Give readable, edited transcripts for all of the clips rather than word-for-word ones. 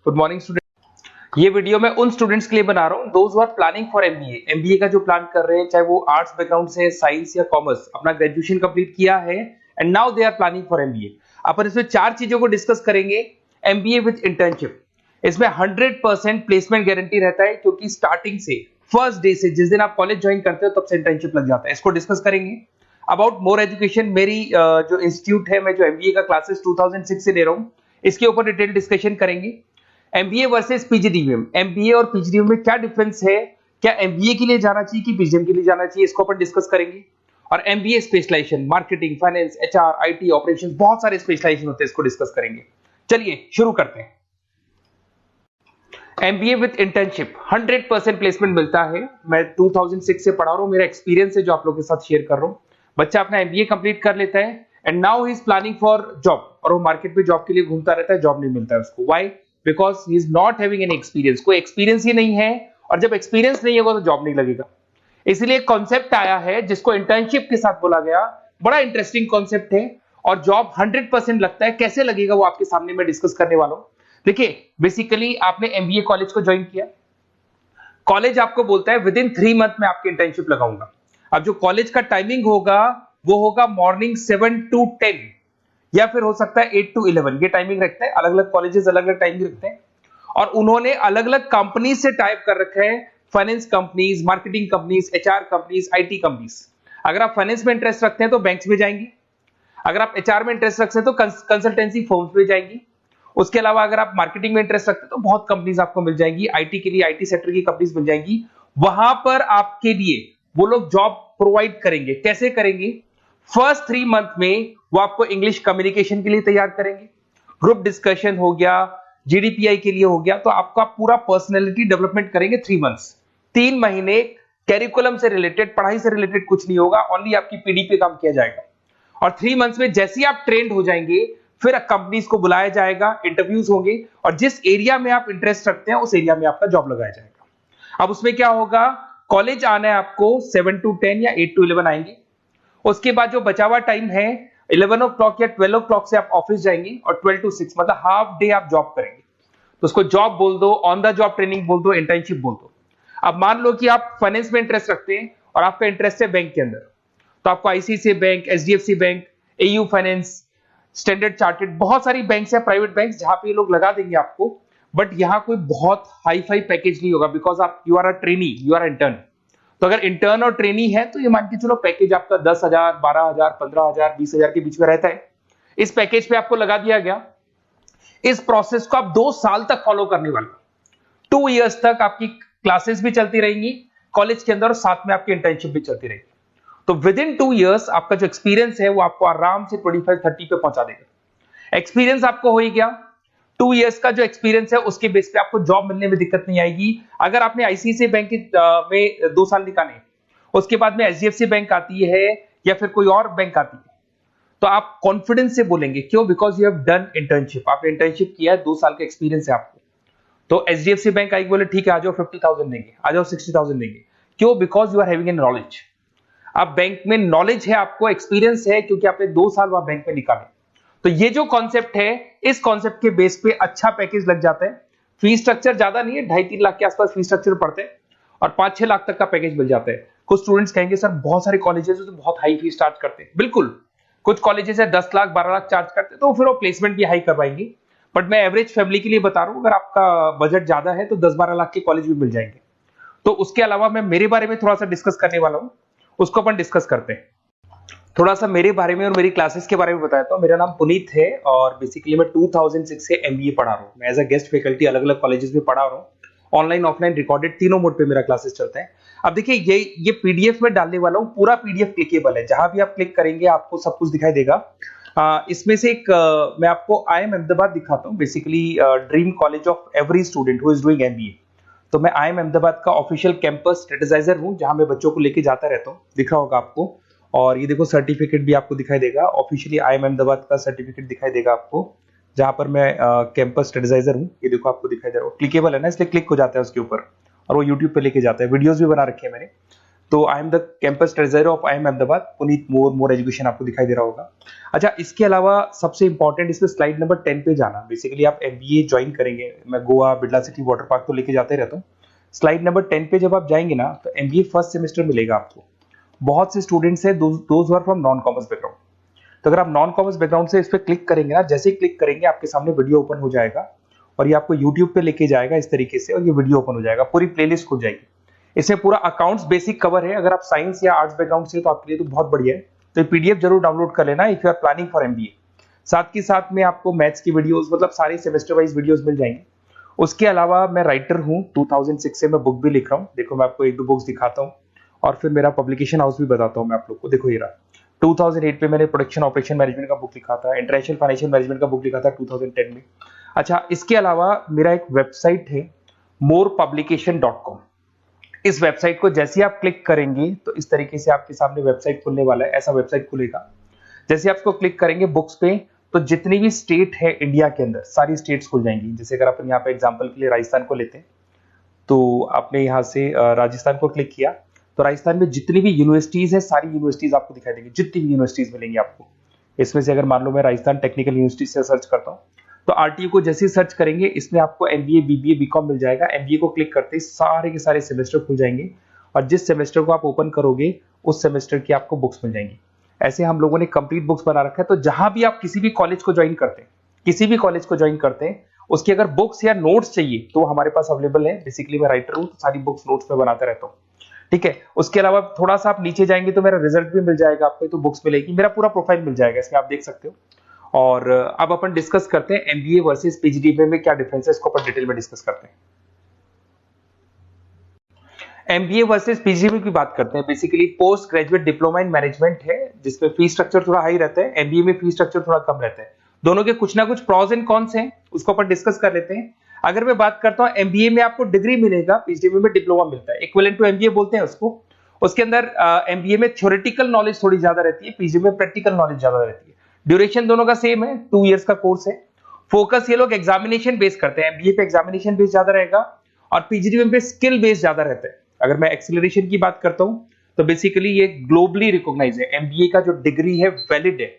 Good morning student. ये video मैं उन स्टूडेंट्स के लिए बना रहा हूँ those who are planning for MBA. MBA का जो प्लान कर रहे हैं, चाहे वो आर्ट्स बैकग्राउंड से, साइंस या कॉमर्स, अपना ग्रेजुएशन कंप्लीट किया है and now they are planning for MBA. अपन इसमें 4 चीजों को डिस्कस करेंगे। एमबीए विद इंटर्नशिप, इसमें 100% प्लेसमेंट गारंटी रहता है, क्योंकि स्टार्टिंग से फर्स्ट डे से, जिस दिन आप कॉलेज ज्वाइन करते हो तब से इंटर्नशिप लग जाता है। इसको डिस्कस करेंगे। अबाउट मोर एजुकेशन, मेरी जो इंस्टीट्यूट है, मैं जो एमबीए का क्लासेस 2006 से ले रहा हूँ, इसके ऊपर डिटेल डिस्कशन करेंगे। एमबीए वर्सेस पीजीडीएम, एमबीए और पीजीडीएम में क्या डिफरेंस है, क्या एमबीए के लिए जाना चाहिए कि पीजीडीएम के लिए जाना चाहिए, इसको अपन डिस्कस करेंगे। और MBA specialisation, marketing, finance, HR, IT, operations, बहुत सारे स्पेशलाइजेशन होते हैं, इसको डिस्कस करेंगे। चलिए शुरू करते हैं। एमबीए विद इंटर्नशिप 100% प्लेसमेंट मिलता है। मैं 2006 से पढ़ा रहा हूँ, मेरा एक्सपीरियंस है जो आप लोगों के साथ शेयर कर रहा हूँ। बच्चा अपना एमबीए कंप्लीट कर लेता है and now he is planning for job, और वो मार्केट में जॉब के लिए घूमता रहता है, जॉब नहीं मिलता है उसको। Why? Because he is not having any experience. कोई एक्सपीरियंस ही नहीं है, और जब एक्सपीरियंस नहीं होगा तो जॉब नहीं लगेगा। इसलिए कॉन्सेप्ट आया है जिसको इंटर्नशिप के साथ बोला गया। बड़ा इंटरेस्टिंग कॉन्सेप्ट है, और जॉब 100% लगता है। कैसे लगेगा वो आपके सामने मैं डिस्कस करने वाला हूं। देखिए, बेसिकली आपने एमबीए कॉलेज को ज्वाइन किया, कॉलेज आपको बोलता है विद इन 3 मंथ में आपकी इंटर्नशिप लगाऊंगा। अब जो कॉलेज का टाइमिंग होगा वो होगा मॉर्निंग 7 to 10, या फिर हो सकता है 8 to 11। ये टाइमिंग रखते हैं, अलग अलग कॉलेजेस अलग अलग टाइमिंग रखते हैं। और उन्होंने अलग अलग कंपनी से टाइप कर रखा है, finance companies, marketing companies, HR companies, IT companies. अगर आप फाइनेंस में इंटरेस्ट रखते हैं तो बैंक्स में जाएंगी, अगर आप एचआर में इंटरेस्ट रखते हैं तो कंसल्टेंसी फर्म्स में जाएंगी। उसके अलावा अगर आप मार्केटिंग में इंटरेस्ट रखते हैं तो बहुत कंपनीज आपको मिल जाएंगी, आईटी के लिए आईटी सेक्टर की कंपनीज मिल जाएंगी। वहां पर आपके लिए वो लोग जॉब प्रोवाइड करेंगे। कैसे करेंगे? फर्स्ट 3 मंथ में वो आपको इंग्लिश कम्युनिकेशन के लिए तैयार करेंगे, ग्रुप डिस्कशन हो गया, जीडीपीआई के लिए हो गया, तो आपका पूरा पर्सनैलिटी डेवलपमेंट करेंगे 3 मंथ्स। 3 महीने कैरिकुलम से रिलेटेड, पढ़ाई से रिलेटेड कुछ नहीं होगा, ओनली आपकी पीडी पे काम किया जाएगा। और 3 मंथ्स में जैसे ही आप ट्रेंड हो जाएंगे, फिर कंपनीज को बुलाया जाएगा, इंटरव्यूज होंगे, और जिस एरिया में आप इंटरेस्ट रखते हैं उस एरिया में आपका जॉब लगाया जाएगा। अब उसमें क्या होगा, कॉलेज आना है आपको 7 to 10 या 8 to 11 आएंगे। उसके बाद जो बचा हुआ टाइम है 11 o'clock या 12 o'clock से आप ऑफिस जाएंगे, और 12 to 6 मतलब हाफ डे आप जॉब करेंगे। तो उसको जॉब बोल दो, ऑन द जॉब ट्रेनिंग बोल दो, इंटर्नशिप बोल दो। अब मान लो कि आप फाइनेंस में इंटरेस्ट रखते हैं और आपका इंटरेस्ट है बैंक के अंदर, तो आपको ICICI bank, HDFC bank, AU finance, standard chartered, बहुत सारी बैंक्स है, प्राइवेट बैंक्स, जहां पे ये लोग लगा देंगे आपको। बट यहाँ कोई बहुत हाई फाई पैकेज नहीं होगा, बिकॉज आप you are a trainee, you are intern. तो अगर इंटर्न और ट्रेनी है तो ये मान के चलो पैकेज आपका 10,000, 12,000, 15,000, 20,000 के बीच में रहता है। इस पैकेज पे आपको लगा दिया गया। इस प्रोसेस को आप 2 साल तक फॉलो करने वाले, 2 इयर्स तक आपकी क्लासेस भी चलती रहेंगी कॉलेज के अंदर, और साथ में आपकी इंटर्नशिप भी चलती रहेगी। तो विद इन 2 इयर्स आपका जो एक्सपीरियंस है वो आपको आराम से 25-30 पे पहुंचा देगा। एक्सपीरियंस आपको हो ही गया। 2 इयर्स का जो एक्सपीरियंस है उसके बेस पे आपको जॉब मिलने में दिक्कत नहीं आएगी। अगर आपने आईसीआईसीआई बैंक में 2 साल निकाले, उसके बाद में एचडीएफसी बैंक आती है या फिर कोई और बैंक आती है, तो आप कॉन्फिडेंस से बोलेंगे। क्यों? Because you have done internship, आपने इंटर्नशिप किया है, 2 साल का एक्सपीरियंस है आपको। तो एचडीएफसी बैंक आएगी, बोले ठीक है आ जाओ 50,000 देंगे, आ जाओ 60,000 देंगे। क्यों? Because you are having an knowledge. आप बैंक में नॉलेज है, आपको एक्सपीरियंस है, क्योंकि आपने 2 साल वहां बैंक में निकाले। तो ये जो कॉन्सेप्ट है, इस कॉन्सेप्ट के बेस पे अच्छा पैकेज लग जाता है। फीस स्ट्रक्चर ज्यादा नहीं है, 2.5-3 लाख के आसपास फीस स्ट्रक्चर पड़ते हैं, और 5-6 लाख तक का पैकेज मिल जाता है। कुछ स्टूडेंट्स कहेंगे सर बहुत सारे कॉलेजेस तो बहुत हाई फीस चार्ज करते हैं। बिल्कुल, कुछ कॉलेजेस है 10 लाख 12 लाख चार्ज करते हैं, तो फिर वो प्लेसमेंट भी हाई करवाएंगे। बट मैं एवरेज फैमिली के लिए बता रहा हूँ, अगर आपका बजट ज्यादा है तो 10-12 लाख के कॉलेज भी मिल जाएंगे। तो उसके अलावा मैं मेरे बारे में थोड़ा सा डिस्कस करने वाला हूँ, उसको अपन डिस्कस करते हैं। थोड़ा सा मेरे बारे में और मेरी क्लासेस के बारे में बताया। तो मेरा नाम पुनीत है, और बेसिकली मैं 2006 से एमबीए पढ़ा रहा हूँ। मैं एज अ गेस्ट फैकल्टी अलग अलग कॉलेजेस में पढ़ा रहा हूँ। ऑनलाइन, ऑफलाइन, रिकॉर्डेड, तीनों मोड पे मेरा क्लासेस चलता है। अब देखिए, ये पीडीएफ में डालने वाला हूँ, पूरा पीडीएफ क्लिकेबल है, जहां भी आप क्लिक करेंगे आपको सब कुछ दिखाई देगा। इसमें से एक मैं आपको आईएम अहमदाबाद दिखाता हूँ, basically dream college of every student who is doing MBA. तो मैं आईएम अहमदाबाद का ऑफिशियल कैंपस स्ट्रेटेजाइजर हूँ, जहां मैं बच्चों को लेके जाता रहता हूँ, दिख रहा होगा आपको। और ये देखो सर्टिफिकेट भी आपको दिखाई देगा, ऑफिशियली आईएम अहमदाबाद का सर्टिफिकेट दिखाई देगा आपको, जहां पर मैं कैंपस स्ट्रेटेजाइजर हूँ। ये देखो आपको दिखाई दे रहा है, क्लिकेबल है ना, इसलिए क्लिक हो जाता है उसके ऊपर, और वो यूट्यूब पे लेके जाता है। वीडियोस भी बना रखे हैं मैंने। तो I am the campus treasurer of IIM Ahmedabad, Puneet more education आपको दिखाई दे रहा होगा। अच्छा, इसके अलावा सबसे इंपॉर्टेंट इसमें स्लाइड नंबर 10 पे जाना। बेसिकली आप MBA ज्वाइन करेंगे, मैं Goa, Birla city, water park तो लेके जाते रहता हूँ। स्लाइड नंबर 10 पे जब आप जाएंगे ना, तो MBA फर्स्ट सेमेस्टर मिलेगा आपको। बहुत से स्टूडेंट्स हैं those are from non commerce background. तो अगर आप नॉन कॉमर्स बैकग्राउंड से इस पर क्लिक करेंगे ना, जैसे ही क्लिक करेंगे आपके सामने वीडियो ओपन हो जाएगा और ये आपको यूट्यूब पे लेके जाएगा इस तरीके से, और ये वीडियो ओपन हो जाएगा, पूरी प्लेलिस्ट खुल जाएगी। इसमें पूरा अकाउंट्स बेसिक कवर है। अगर आप साइंस या आर्ट्स बैकग्राउंड से तो आपके लिए तो बहुत बढ़िया है। तो ये PDF जरूर डाउनलोड कर लेना if you are planning for MBA। साथ के साथ में आपको मैथ्स की वीडियोस, मतलब सारे सेमेस्टर वाइज वीडियोस मिल जाएंगे। उसके अलावा मैं राइटर हूँ, 2006 से मैं बुक भी लिख रहा हूँ। देखो मैं आपको एक दो बुक्स दिखाता हूँ और फिर मेरा पब्लिकेशन हाउस भी बताता हूँ मैं आप लोग को। देखो ये रहा, 2008 में मैंने प्रोडक्शन ऑपरेशन मैनेजमेंट का बुक लिखा था, इंटरनेशनल फाइनेंशियल मैनेजमेंट का बुक लिखा था 2010 में। अच्छा, इसके अलावा मेरा एक वेबसाइट है morepublication.com। इस वेबसाइट को जैसे आप क्लिक करेंगे तो इस तरीके से आपके सामने वेबसाइट खुलने वाला है, ऐसा वेबसाइट खुलेगा। जैसे आप इसको क्लिक करेंगे बुक्स पे, तो जितनी भी स्टेट है इंडिया के अंदर सारी स्टेट्स खुल जाएंगी। जैसे अगर अपन यहाँ पे एग्जांपल के लिए राजस्थान को लेते हैं, तो आपने यहाँ से राजस्थान को क्लिक किया तो राजस्थान में जितनी भी यूनिवर्सिटीज है सारी यूनिवर्सिटीज आपको दिखाई देंगी, जितनी भी यूनिवर्सिटीज मिलेंगी आपको। इसमें से अगर मान लो मैं राजस्थान टेक्निकल यूनिवर्सिटी से सर्च करता हूँ, तो RTU को जैसे ही सर्च करेंगे इसमें आपको MBA, BBA, BCom मिल जाएगा। MBA को क्लिक करते ही सारे के सारे सेमेस्टर खुल जाएंगे और जिस सेमेस्टर को आप ओपन करोगे उस सेमेस्टर की आपको बुक्स मिल जाएंगी। ऐसे हम लोगों ने कंप्लीट बुक्स बना रखा है। तो जहां भी आप किसी भी कॉलेज को ज्वाइन करते हैं, किसी भी कॉलेज को ज्वाइन करते हैं, उसकी अगर बुक्स या नोट्स चाहिए तो हमारे पास अवेलेबल है। बेसिकली मैं राइटर हूँ तो सारी बुक्स नोट्स में बनाता रहता हूँ, ठीक है। उसके अलावा थोड़ा सा आप नीचे जाएंगे तो मेरा रिजल्ट भी मिल जाएगा आपको, तो बुक्स मिलेगी, मेरा पूरा प्रोफाइल मिल जाएगा, इसमें आप देख सकते हो। और अब अपन डिस्कस करते हैं MBA वर्सेस PGDBA में क्या डिफरेंस है, इसको अपन डिटेल में डिस्कस करते हैं। MBA वर्सेस PGDBA की बात करते हैं। Basically post graduate diploma in management है, जिसमें फीस स्ट्रक्चर थोड़ा हाई रहता है। MBA में फीस स्ट्रक्चर थोड़ा कम रहता है। दोनों के कुछ ना कुछ प्रॉज एंड कॉन्स हैं, उसको अपन डिस्कस कर लेते हैं। अगर मैं बात करता हूं MBA में आपको डिग्री मिलेगा, PGDBA में डिप्लोमा मिलता है, इक्विवेलेंट टू MBA बोलते हैं उसको। उसके अंदर MBA में थ्योरेटिकल नॉलेज थोड़ी ज्यादा रहती है, PGDBA में प्रैक्टिकल नॉलेज ज्यादा रहती है। ड्यूरेशन दोनों का सेम है, 2 इयर्स का कोर्स है। फोकस ये लोग एग्जामिनेशन बेस करते हैं, MBA पे एग्जामिनेशन बेस ज्यादा रहेगा और PGDBA पे स्किल बेस ज्यादा रहता है। अगर मैं एक्सीलरेशन की बात करता हूं तो बेसिकली ये ग्लोबली रिकॉग्नाइज है। MBA का जो डिग्री है वैलिड है,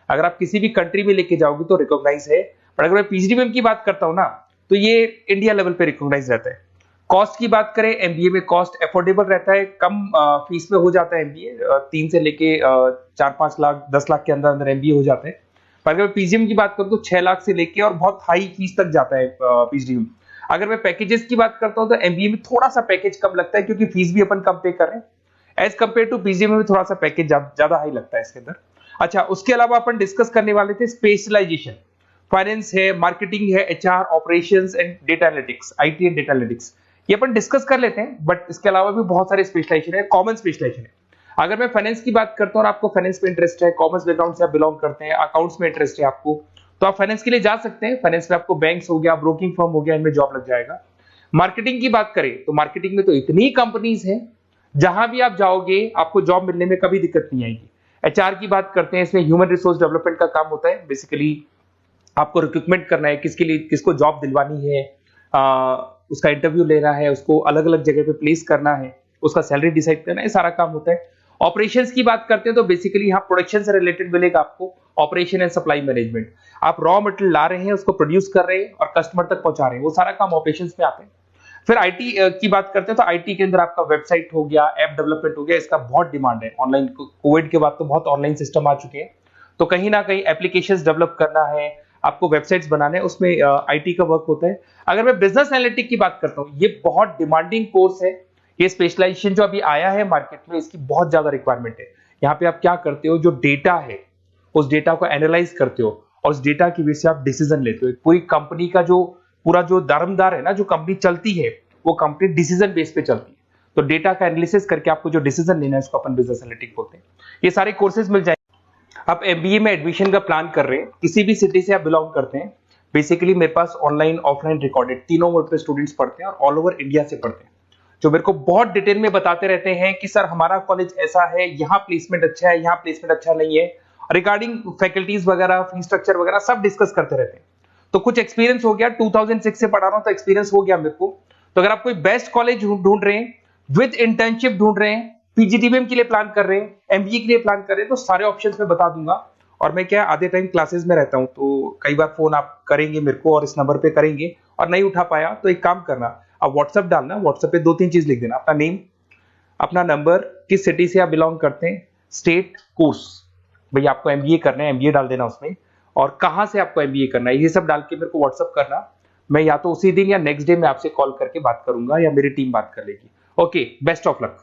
अगर आप किसी भी कंट्री में लेके जाओगे तो रिकॉग्नाइज है। पर अगर मैं PGDBA की बात करता हूं ना, तो ये इंडिया लेवल पे रिकॉग्नाइज रहता है। कॉस्ट की बात करें, MBA में कॉस्ट अफोर्डेबल रहता है, कम फीस में हो जाता है MBA। 3 से लेके 4-5 लाख 10 लाख के अंदर अंदर MBA हो जाते हैं। पर अगर मैं PGDBA की बात करूं तो 6 लाख से लेके और बहुत हाई फीस तक जाता है PGDBA। अगर मैं पैकेजेस की बात करता हूं तो MBA में थोड़ा सा पैकेज कम लगता है, क्योंकि फीस भी अपन कम पे कर रहे हैं। एज कंपेयर टू PGDBA में थोड़ा सा पैकेज ज्यादा हाई लगता है इसके अंदर। अच्छा, उसके अलावा अपन डिस्कस करने वाले थे स्पेशलाइजेशन। फाइनेंस है, मार्केटिंग है, HR, operations and data analytics, IT and data analytics, ये अपन डिस्कस कर लेते हैं। बट इसके अलावा भी बहुत सारे स्पेशलाइजेशन है, कॉमन स्पेशलाइजेशन है। अगर मैं फाइनेंस की बात करता हूं और आपको फाइनेंस में इंटरेस्ट है, कॉमर्स बैकग्राउंड से आप बिलोंग करते हैं, अकाउंट्स में इंटरेस्ट है आपको, तो आप फाइनेंस के लिए जा सकते हैं। फाइनेंस में आपको बैंक्स हो गया, ब्रोकिंग फर्म हो गया, इनमें जॉब लग जाएगा। मार्केटिंग की बात करें तो मार्केटिंग में तो इतनी कंपनीज हैं, जहां भी आप जाओगे आपको जॉब मिलने में कभी दिक्कत नहीं आएगी। HR की बात करते हैं, इसमें ह्यूमन रिसोर्स डेवलपमेंट का काम होता है। बेसिकली आपको रिक्रूटमेंट करना है, किसके लिए किसको जॉब दिलवानी है, उसका इंटरव्यू लेना है, उसको अलग अलग जगह पे प्लेस करना है, उसका सैलरी डिसाइड करना है, सारा काम होता है। ऑपरेशंस की बात करते हैं तो बेसिकली यहाँ प्रोडक्शन से रिलेटेड मिलेगा आपको, ऑपरेशन एंड सप्लाई मैनेजमेंट। आप रॉ मटेरियल ला रहे हैं, उसको प्रोड्यूस कर रहे हैं और कस्टमर तक पहुंचा रहे हैं, वो सारा काम ऑपरेशंस में आते हैं। फिर IT की बात करते हैं तो IT के अंदर आपका वेबसाइट हो गया, ऐप डेवलपमेंट हो गया, इसका बहुत डिमांड है। ऑनलाइन कोविड के बाद तो बहुत ऑनलाइन सिस्टम आ चुके हैं, तो कहीं ना कहीं एप्लीकेशंस डेवलप करना है, आपको वेबसाइट्स बनाने हैं, उसमें IT का वर्क होता है। अगर मैं बिजनेस एनालिटिक की बात करता हूँ, ये बहुत डिमांडिंग कोर्स है। ये स्पेशलाइजेशन जो अभी आया है मार्केट में, इसकी बहुत ज्यादा रिक्वायरमेंट है। यहाँ पे आप क्या करते हो, जो डेटा है उस डेटा को एनालाइज करते हो और उस डेटा की वजह से आप डिसीजन लेते हो। पूरी कंपनी का जो पूरा जो दारोमदार है ना, जो कंपनी चलती है वो कंपनी डिसीजन बेस पे चलती है। तो डेटा का एनालिसिस करके आपको जो डिसीजन लेना है उसको अपन बिजनेस एनालिटिक बोलते हैं। ये सारे कोर्सेज मिल जाएंगे। आप MBA में एडमिशन का प्लान कर रहे हैं, किसी भी सिटी से आप बिलोंग करते हैं, बेसिकली मेरे पास ऑनलाइन ऑफलाइन रिकॉर्डेड तीनों मोड पे स्टूडेंट्स पढ़ते हैं और ऑल ओवर इंडिया से पढ़ते हैं, जो मेरे को बहुत डिटेल में बताते रहते हैं कि सर हमारा कॉलेज ऐसा है, यहाँ प्लेसमेंट अच्छा है, यहाँ प्लेसमेंट अच्छा नहीं है, रिगार्डिंग फैकल्टीज वगैरह, फी स्ट्रक्चर वगैरह सब डिस्कस करते रहते हैं। तो कुछ एक्सपीरियंस हो गया, 2006 से पढ़ा रहा हूं तो एक्सपीरियंस हो गया मेरे को। तो अगर आप कोई बेस्ट कॉलेज ढूंढ रहे हैं, विद इंटर्नशिप ढूंढ रहे हैं, पीजीडीबीएम के लिए प्लान कर रहे हैं, एमबीए के लिए प्लान कर रहे हैं, तो सारे ऑप्शंस मैं बता दूंगा। और मैं क्या आधे टाइम क्लासेस में रहता हूं, तो कई बार फोन आप करेंगे मेरे को और इस नंबर पे करेंगे और नहीं उठा पाया तो एक काम करना, आप व्हाट्सएप डालना, व्हाट्सएप पे 2-3 चीज लिख देना, अपना नेम, अपना नंबर, किस सिटी से आप बिलोंग करते हैं, स्टेट, कोर्स, भाई आपको एमबीए करना है एमबीए डाल देना उसमें, और कहां से आपको एमबीए करना है, ये सब डाल के मेरे को व्हाट्सएप करना। मैं या तो उसी दिन या नेक्स्ट डे में आपसे कॉल करके बात करूंगा या मेरी टीम बात कर लेगी। Okay, best of luck.